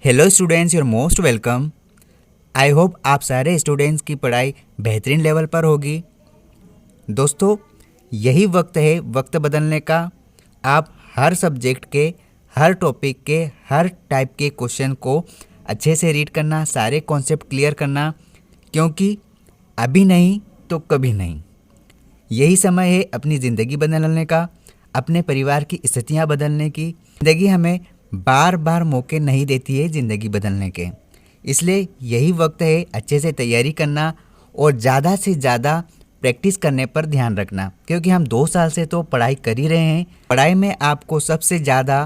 Hello students, your most welcome. I hope आप सारे students की पढ़ाई बेहतरीन लेवल पर होगी। दोस्तों, यही वक्त है वक्त बदलने का। आप हर सब्जेक्ट के, हर टॉपिक के, हर टाइप के क्वेश्चन को अच्छे से रीड करना, सारे कॉन्सेप्ट क्लियर करना, क्योंकि अभी नहीं तो कभी नहीं। यही समय है अपनी ज़िंदगी बदलने का, अपने परिवार की स्थितियाँ बदलने की। ज़िंदगी हमें बार बार मौके नहीं देती है ज़िंदगी बदलने के, इसलिए यही वक्त है अच्छे से तैयारी करना और ज़्यादा से ज़्यादा प्रैक्टिस करने पर ध्यान रखना, क्योंकि हम 2 साल से तो पढ़ाई कर ही रहे हैं। पढ़ाई में आपको सबसे ज़्यादा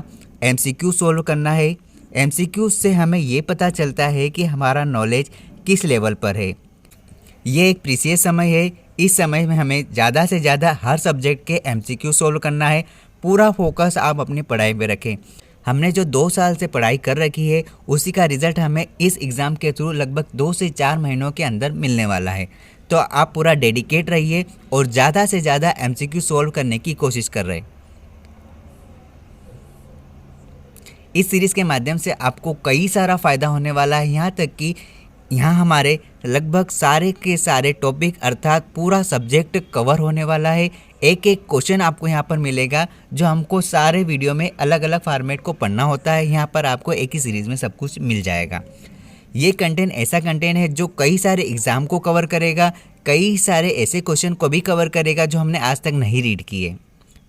MCQ सोल्व करना है। MCQ से हमें ये पता चलता है कि हमारा नॉलेज किस लेवल पर है। ये एक प्रीसियस समय है। इस समय में हमें ज़्यादा से ज़्यादा हर सब्जेक्ट के MCQ सोल्व करना है। पूरा फोकस आप अपनी पढ़ाई पे रखें। हमने जो 2 साल से पढ़ाई कर रखी है उसी का रिज़ल्ट हमें इस एग्ज़ाम के थ्रू लगभग 2 से 4 महीनों के अंदर मिलने वाला है। तो आप पूरा डेडिकेट रहिए और ज़्यादा से ज़्यादा MCQ सोल्व करने की कोशिश कर रहे। इस सीरीज़ के माध्यम से आपको कई सारा फ़ायदा होने वाला है, यहाँ तक कि यहाँ हमारे लगभग सारे के सारे टॉपिक अर्थात पूरा सब्जेक्ट कवर होने वाला है। एक एक क्वेश्चन आपको यहाँ पर मिलेगा, जो हमको सारे वीडियो में अलग अलग फॉर्मेट को पढ़ना होता है। यहाँ पर आपको एक ही सीरीज़ में सब कुछ मिल जाएगा। ये कंटेंट ऐसा कंटेंट है जो कई सारे एग्ज़ाम को कवर करेगा, कई सारे ऐसे क्वेश्चन को भी कवर करेगा जो हमने आज तक नहीं रीड किए।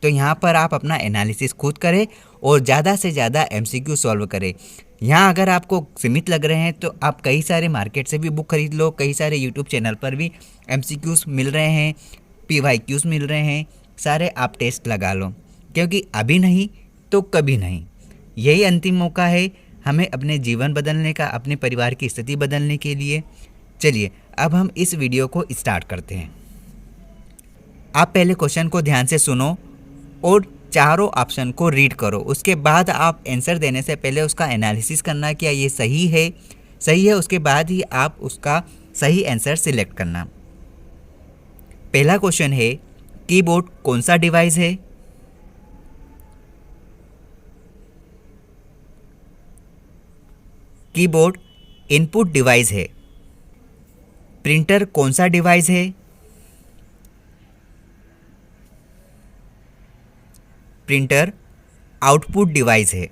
तो यहाँ पर आप अपना एनालिसिस खुद करें और ज़्यादा से ज़्यादा MCQ सॉल्व करें। यहाँ अगर आपको सीमित लग रहे हैं तो आप कई सारे मार्केट से भी बुक खरीद लो, कई सारे यूट्यूब चैनल पर भी MCQs मिल रहे हैं, PYQs मिल रहे हैं, सारे आप टेस्ट लगा लो, क्योंकि अभी नहीं तो कभी नहीं। यही अंतिम मौका है हमें अपने जीवन बदलने का, अपने परिवार की स्थिति बदलने के लिए। चलिए अब हम इस वीडियो को स्टार्ट करते हैं। आप पहले क्वेश्चन को ध्यान से सुनो और चारों ऑप्शन को रीड करो। उसके बाद आप आंसर देने से पहले उसका एनालिसिस करना, क्या ये सही है उसके बाद ही आप उसका सही आंसर सिलेक्ट करना। पहला क्वेश्चन है, कीबोर्ड कौन सा डिवाइस है? कीबोर्ड इनपुट डिवाइस है। प्रिंटर कौन सा डिवाइस है? प्रिंटर आउटपुट डिवाइस है।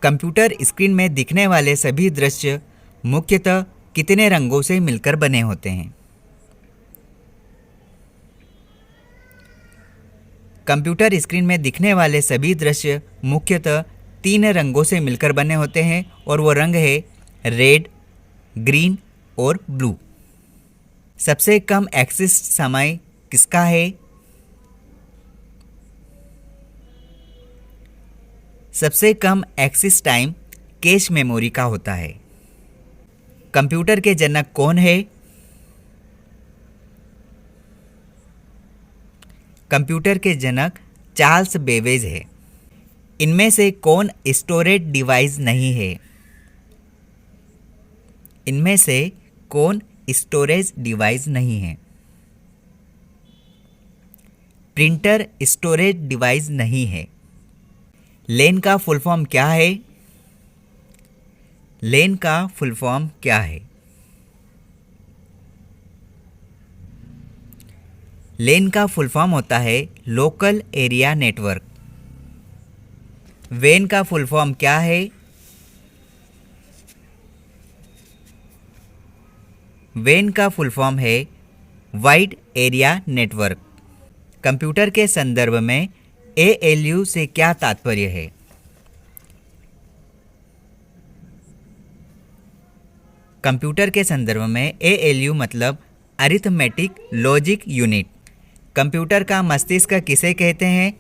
कंप्यूटर स्क्रीन में दिखने वाले सभी दृश्य मुख्यतः कितने रंगों से मिलकर बने होते हैं? कंप्यूटर स्क्रीन में दिखने वाले सभी दृश्य मुख्यतः 3 रंगों से मिलकर बने होते हैं और वो रंग है रेड, ग्रीन और ब्लू। सबसे कम एक्सेस समय किसका है? सबसे कम एक्सेस टाइम कैश मेमोरी का होता है। कंप्यूटर के जनक कौन है? कंप्यूटर के जनक चार्ल्स बेबेज है। इनमें से कौन स्टोरेज डिवाइस नहीं है? इनमें से कौन स्टोरेज डिवाइस नहीं है? प्रिंटर स्टोरेज डिवाइस नहीं है। लेन का फुल फॉर्म क्या है? लेन का फुल फॉर्म क्या है? लेन का फुल फॉर्म होता है लोकल एरिया नेटवर्क। वेन का फुल फॉर्म क्या है? वेन का फुल फॉर्म है वाइड एरिया नेटवर्क। कंप्यूटर के संदर्भ में ALU से क्या तात्पर्य है? कंप्यूटर के संदर्भ में ALU मतलब अरिथमेटिक लॉजिक यूनिट। कंप्यूटर का मस्तिष्क किसे कहते हैं?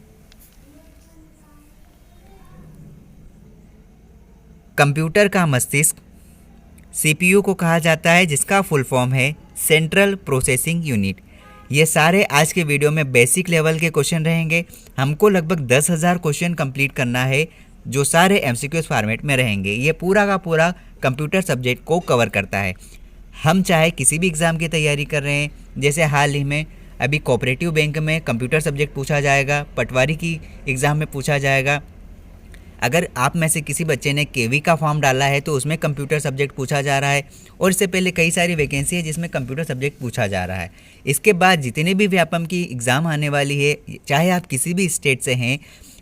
कंप्यूटर का मस्तिष्क CPU को कहा जाता है, जिसका फुल फॉर्म है सेंट्रल प्रोसेसिंग यूनिट। ये सारे आज के वीडियो में बेसिक लेवल के क्वेश्चन रहेंगे। हमको लगभग 10,000 क्वेश्चन कंप्लीट करना है, जो सारे MCQ फॉर्मेट में रहेंगे। ये पूरा का पूरा कंप्यूटर सब्जेक्ट को कवर करता है। हम चाहे किसी भी एग्ज़ाम की तैयारी कर रहे हैं, जैसे हाल ही में अभी कोऑपरेटिव बैंक में कंप्यूटर सब्जेक्ट पूछा जाएगा, पटवारी की एग्ज़ाम में पूछा जाएगा, अगर आप में से किसी बच्चे ने केवी का फॉर्म डाला है तो उसमें कंप्यूटर सब्जेक्ट पूछा जा रहा है, और इससे पहले कई सारी वैकेंसी है जिसमें कंप्यूटर सब्जेक्ट पूछा जा रहा है। इसके बाद जितने भी व्यापम की एग्ज़ाम आने वाली है, चाहे आप किसी भी स्टेट से हैं,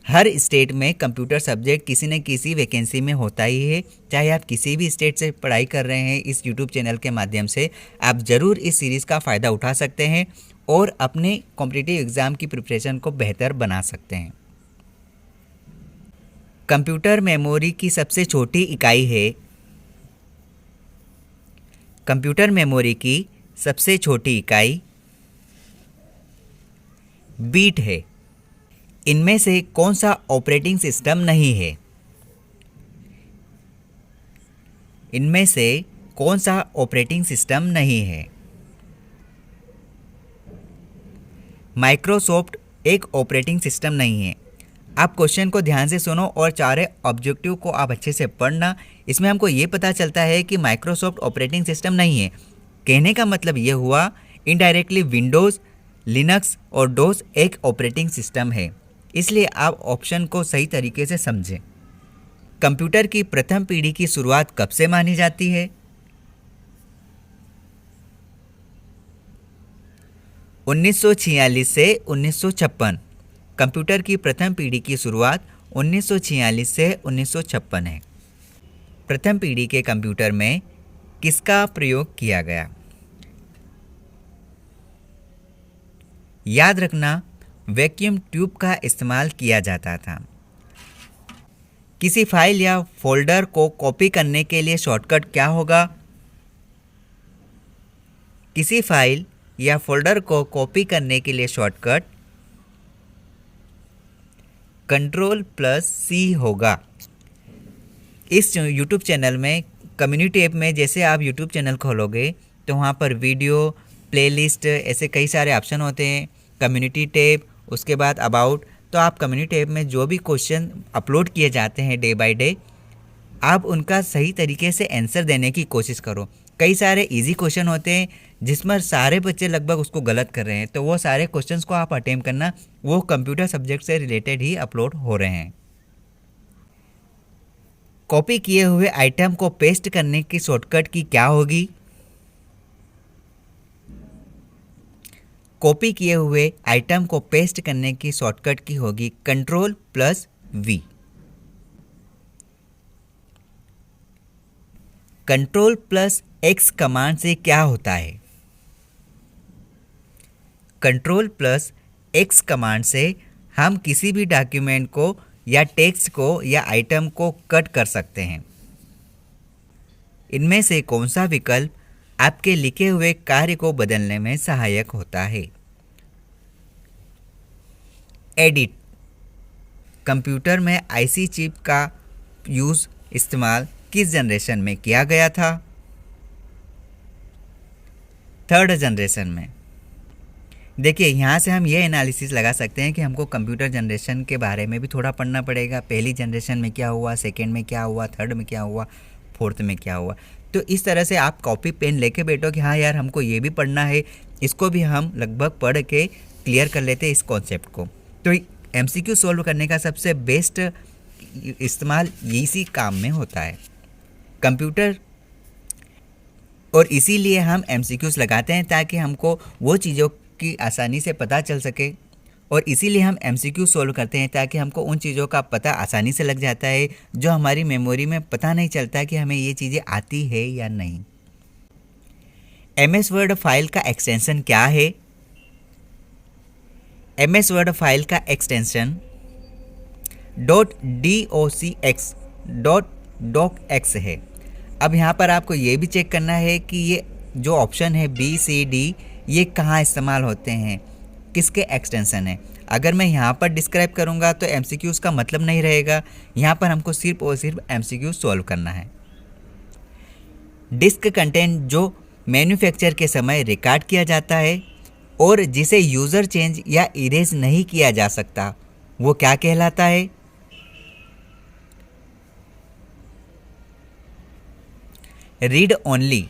हर स्टेट में कंप्यूटर सब्जेक्ट किसी न किसी वैकेंसी में होता ही है। चाहे आप किसी भी स्टेट से पढ़ाई कर रहे हैं, इस यूट्यूब चैनल के माध्यम से आप ज़रूर इस सीरीज़ का फ़ायदा उठा सकते हैं और अपने कॉम्पिटिटिव एग्ज़ाम की प्रिपरेशन को बेहतर बना सकते हैं। कंप्यूटर मेमोरी की सबसे छोटी इकाई है। कंप्यूटर मेमोरी की सबसे छोटी इकाई बीट है। इनमें से कौन सा ऑपरेटिंग सिस्टम नहीं है? इनमें से कौन सा ऑपरेटिंग सिस्टम नहीं है? माइक्रोसॉफ्ट एक ऑपरेटिंग सिस्टम नहीं है। आप क्वेश्चन को ध्यान से सुनो और चारे ऑब्जेक्टिव को आप अच्छे से पढ़ना। इसमें हमको ये पता चलता है कि माइक्रोसॉफ्ट ऑपरेटिंग सिस्टम नहीं है। कहने का मतलब ये हुआ इनडायरेक्टली विंडोज़, लिनक्स और डोस एक ऑपरेटिंग सिस्टम है। इसलिए आप ऑप्शन को सही तरीके से समझें। कंप्यूटर की प्रथम पीढ़ी की शुरुआत कब से मानी जाती है? 1946 से 1956। कंप्यूटर की प्रथम पीढ़ी की शुरुआत 1946 से 1956 है। प्रथम पीढ़ी के कंप्यूटर में किसका प्रयोग किया गया? याद रखना, वैक्यूम ट्यूब का इस्तेमाल किया जाता था। किसी फाइल या फोल्डर को कॉपी करने के लिए शॉर्टकट क्या होगा? किसी फाइल या फोल्डर को कॉपी करने के लिए शॉर्टकट Ctrl+C होगा। इस YouTube चैनल में कम्युनिटी ऐप में जैसे आप YouTube चैनल खोलोगे तो वहाँ पर वीडियो, प्लेलिस्ट ऐसे कई सारे ऑप्शन होते हैं। कम्युनिटी टैब, उसके बाद अबाउट। तो आप कम्युनिटी टैब में जो भी क्वेश्चन अपलोड किए जाते हैं डे बाय डे, आप उनका सही तरीके से आंसर देने की कोशिश करो। कई सारे इजी क्वेश्चन होते हैं जिसमें सारे बच्चे लगभग उसको गलत कर रहे हैं, तो वो सारे क्वेश्चंस को आप अटेम्प्ट करना। वो कंप्यूटर सब्जेक्ट से रिलेटेड ही अपलोड हो रहे हैं। कॉपी किए हुए आइटम को पेस्ट करने की शॉर्टकट की क्या होगी? कॉपी किए हुए आइटम को पेस्ट करने की शॉर्टकट की होगी Ctrl+V। Ctrl+X कमांड से क्या होता है? Ctrl+X कमांड से हम किसी भी डॉक्यूमेंट को या टेक्स्ट को या आइटम को कट कर सकते हैं। इनमें से कौन सा विकल्प आपके लिखे हुए कार्य को बदलने में सहायक होता है? एडिट। कंप्यूटर में आईसी चिप का यूज़ इस्तेमाल किस जनरेशन में किया गया था? 3rd जनरेशन में। देखिए, यहाँ से हम ये एनालिसिस लगा सकते हैं कि हमको कंप्यूटर जनरेशन के बारे में भी थोड़ा पढ़ना पड़ेगा। पहली जनरेशन में क्या हुआ, सेकेंड में क्या हुआ, थर्ड में क्या हुआ, फोर्थ में क्या हुआ। तो इस तरह से आप कॉपी पेन लेके बैठो कि हाँ यार हमको ये भी पढ़ना है, इसको भी हम लगभग पढ़ के क्लियर कर लेते हैं इस कॉन्सेप्ट को। तो एमसीक्यू सॉल्व करने का सबसे बेस्ट इस्तेमाल इसी काम में होता है कंप्यूटर, और इसीलिए हम एमसीक्यूज लगाते हैं ताकि हमको वो चीज़ों की आसानी से पता चल सके, और इसीलिए हम एमसीक्यू सॉल्व करते हैं ताकि हमको उन चीज़ों का पता आसानी से लग जाता है जो हमारी मेमोरी में पता नहीं चलता कि हमें ये चीज़ें आती है या नहीं। एमएस वर्ड फाइल का एक्सटेंशन क्या है? एमएस वर्ड फाइल का एक्सटेंशन .docx है। अब यहाँ पर आपको ये भी चेक करना है कि ये जो ऑप्शन है BCD ये कहाँ इस्तेमाल होते हैं, किसके एक्सटेंशन है। अगर मैं यहाँ पर डिस्क्राइब करूँगा तो MCQs का मतलब नहीं रहेगा। यहाँ पर हमको सिर्फ और सिर्फ MCQ सॉल्व करना है। डिस्क कंटेंट जो मैन्युफैक्चर के समय रिकॉर्ड किया जाता है और जिसे यूज़र चेंज या इरेज नहीं किया जा सकता, वो क्या कहलाता है? Read only.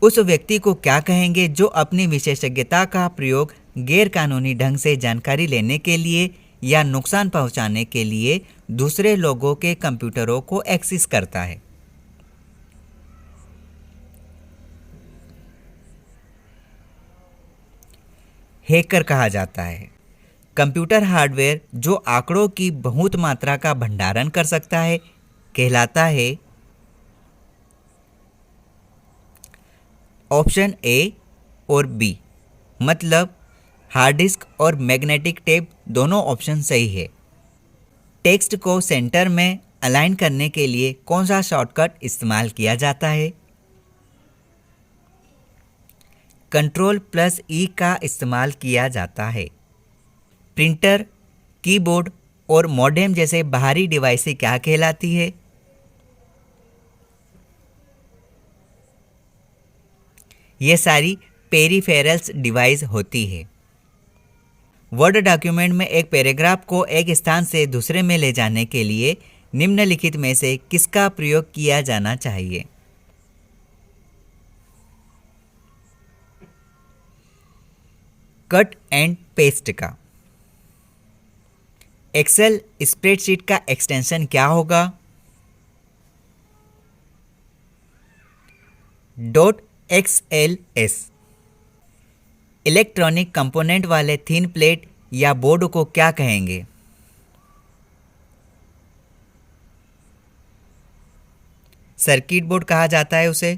उस व्यक्ति को क्या कहेंगे जो अपनी विशेषज्ञता का प्रयोग गैर कानूनी ढंग से जानकारी लेने के लिए या नुकसान पहुंचाने के लिए दूसरे लोगों के कंप्यूटरों को एक्सेस करता है। हैकर कहा जाता है कंप्यूटर हार्डवेयर जो आंकड़ों की बहुत मात्रा का भंडारण कर सकता है कहलाता है ऑप्शन ए और बी, मतलब हार्ड डिस्क और मैग्नेटिक टेप दोनों ऑप्शन सही है। टेक्स्ट को सेंटर में अलाइन करने के लिए कौन सा शॉर्टकट इस्तेमाल किया जाता है? Ctrl+E का इस्तेमाल किया जाता है। प्रिंटर, कीबोर्ड और मॉडेम जैसे बाहरी डिवाइसें क्या कहलाती है? ये सारी पेरिफेरल्स डिवाइस होती है। वर्ड डॉक्यूमेंट में एक पैराग्राफ को एक स्थान से दूसरे में ले जाने के लिए निम्नलिखित में से किसका प्रयोग किया जाना चाहिए? कट एंड पेस्ट का। एक्सेल स्प्रेडशीट का एक्सटेंशन क्या होगा? .xls। इलेक्ट्रॉनिक कंपोनेंट वाले थिन प्लेट या बोर्ड को क्या कहेंगे? सर्किट बोर्ड कहा जाता है उसे।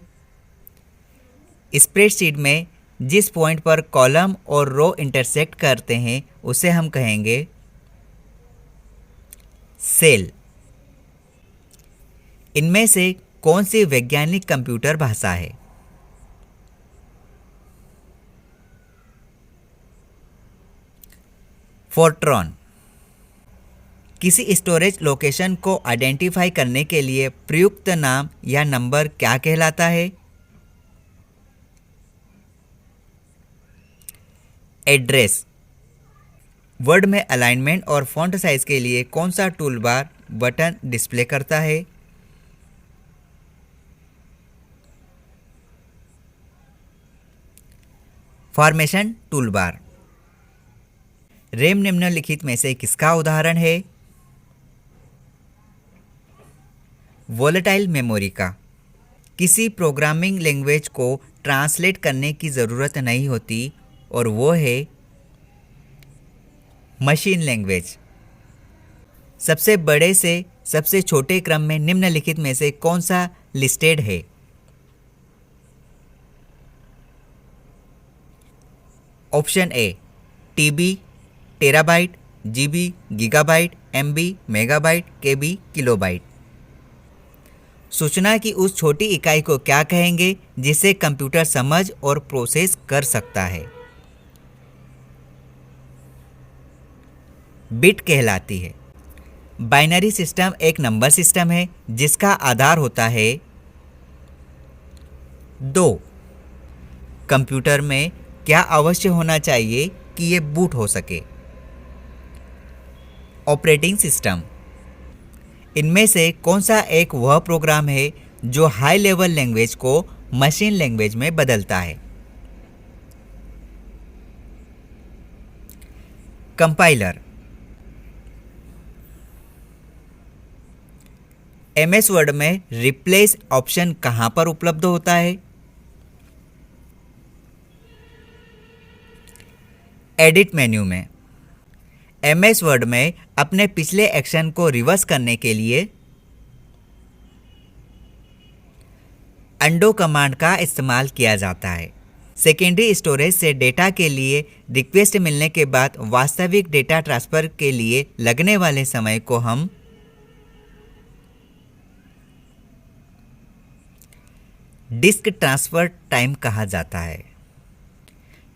स्प्रेडशीट में जिस पॉइंट पर कॉलम और रो इंटरसेक्ट करते हैं उसे हम कहेंगे सेल। इनमें से कौन सी वैज्ञानिक कंप्यूटर भाषा है? फोर्ट्रॉन। किसी स्टोरेज लोकेशन को आइडेंटिफाई करने के लिए प्रयुक्त नाम या नंबर क्या कहलाता है? एड्रेस। वर्ड में अलाइनमेंट और फॉन्ट साइज के लिए कौन सा टूल बार बटन डिस्प्ले करता है? Formation tool bar. रैम निम्नलिखित में से किसका उदाहरण है? वोलेटाइल मेमोरी का। किसी प्रोग्रामिंग लैंग्वेज को ट्रांसलेट करने की ज़रूरत नहीं होती और वो है मशीन लैंग्वेज। सबसे बड़े से सबसे छोटे क्रम में निम्नलिखित में से कौन सा लिस्टेड है? Option A TB, terabyte, GB, gigabyte, MB, megabyte, KB, kilobyte. सूचना की उस छोटी इकाई को क्या कहेंगे जिसे कंप्यूटर समझ और प्रोसेस कर सकता है? बिट कहलाती है। बाइनरी सिस्टम एक नंबर सिस्टम है जिसका आधार होता है 2। कंप्यूटर में क्या अवश्य होना चाहिए कि ये बूट हो सके? Operating system. इनमें से कौन सा एक वह प्रोग्राम है जो हाई लेवल लैंग्वेज को मशीन लैंग्वेज में बदलता है? कंपाइलर। एमएस वर्ड में रिप्लेस ऑप्शन कहां पर उपलब्ध होता है? एडिट मेन्यू में। एमएस वर्ड में अपने पिछले एक्शन को रिवर्स करने के लिए अंडो कमांड का इस्तेमाल किया जाता है। सेकेंडरी स्टोरेज से डेटा के लिए रिक्वेस्ट मिलने के बाद वास्तविक डेटा ट्रांसफर के लिए लगने वाले समय को हम डिस्क ट्रांसफर टाइम कहा जाता है।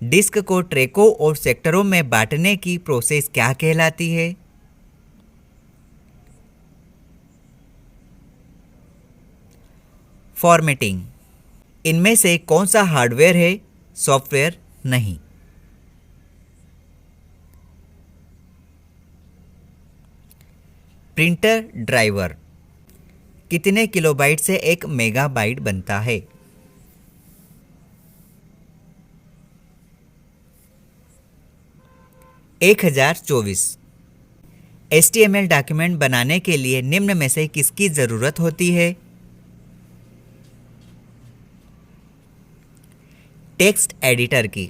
डिस्क को ट्रैकों और सेक्टरों में बांटने की प्रोसेस क्या कहलाती है? फॉर्मेटिंग। इनमें से कौन सा हार्डवेयर है, सॉफ्टवेयर नहीं? Printer driver. कितने किलोबाइट से 1 मेगाबाइट बनता है? 1024। HTML डॉक्यूमेंट बनाने के लिए निम्न में से किसकी ज़रूरत होती है? टेक्स्ट एडिटर की।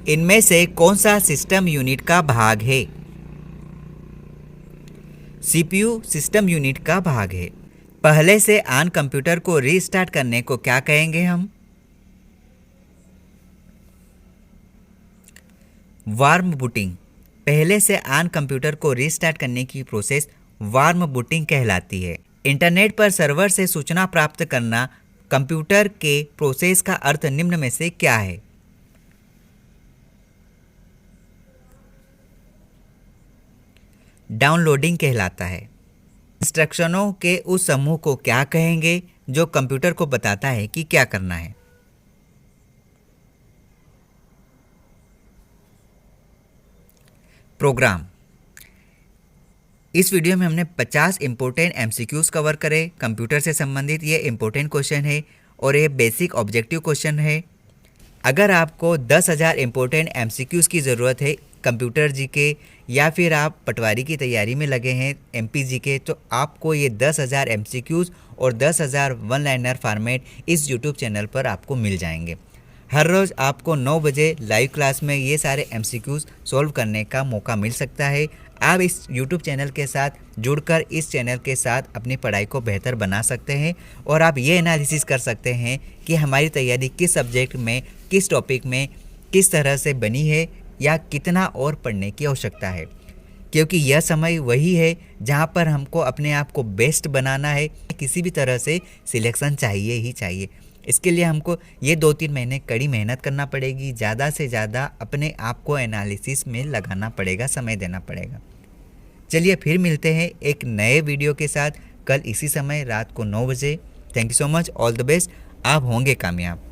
इनमें से कौन सा सिस्टम यूनिट का भाग है? CPU सिस्टम यूनिट का भाग है। पहले से ऑन कंप्यूटर को रीस्टार्ट करने को क्या कहेंगे हम? Warm booting. पहले से ऑन कंप्यूटर को रीस्टार्ट करने की प्रोसेस वार्म बूटिंग कहलाती है। इंटरनेट पर सर्वर से सूचना प्राप्त करना कंप्यूटर के प्रोसेस का अर्थ निम्न में से क्या है? डाउनलोडिंग कहलाता है। इंस्ट्रक्शनों के उस समूह को क्या कहेंगे जो कंप्यूटर को बताता है कि क्या करना है? प्रोग्राम। इस वीडियो में हमने 50 इंपॉर्टेंट MCQs कवर करे। कंप्यूटर से संबंधित ये इंपॉर्टेंट क्वेश्चन है और ये बेसिक ऑब्जेक्टिव क्वेश्चन है। अगर आपको 10,000 इंपॉर्टेंट MCQs की ज़रूरत है कंप्यूटर जीके या फिर आप पटवारी की तैयारी में लगे हैं MP जीके, तो आपको ये 10,000 MCQs और 10,000 वन लाइनर फॉर्मेट इस YouTube चैनल पर आपको मिल जाएंगे। हर रोज़ आपको 9 बजे लाइव क्लास में ये सारे MCQs सॉल्व करने का मौका मिल सकता है। आप इस YouTube चैनल के साथ जुड़कर इस चैनल के साथ अपनी पढ़ाई को बेहतर बना सकते हैं और आप ये एनालिसिस कर सकते हैं कि हमारी तैयारी किस सब्जेक्ट में, किस टॉपिक में किस तरह से बनी है या कितना और पढ़ने की आवश्यकता है, क्योंकि यह समय वही है जहाँ पर हमको अपने आप को बेस्ट बनाना है। किसी भी तरह से सिलेक्शन चाहिए ही चाहिए। इसके लिए हमको ये 2-3 महीने कड़ी मेहनत करना पड़ेगी। ज़्यादा से ज़्यादा अपने आप को एनालिसिस में लगाना पड़ेगा, समय देना पड़ेगा। चलिए फिर मिलते हैं एक नए वीडियो के साथ कल इसी समय रात को 9 बजे। Thank you so much, all the best. आप होंगे कामयाब।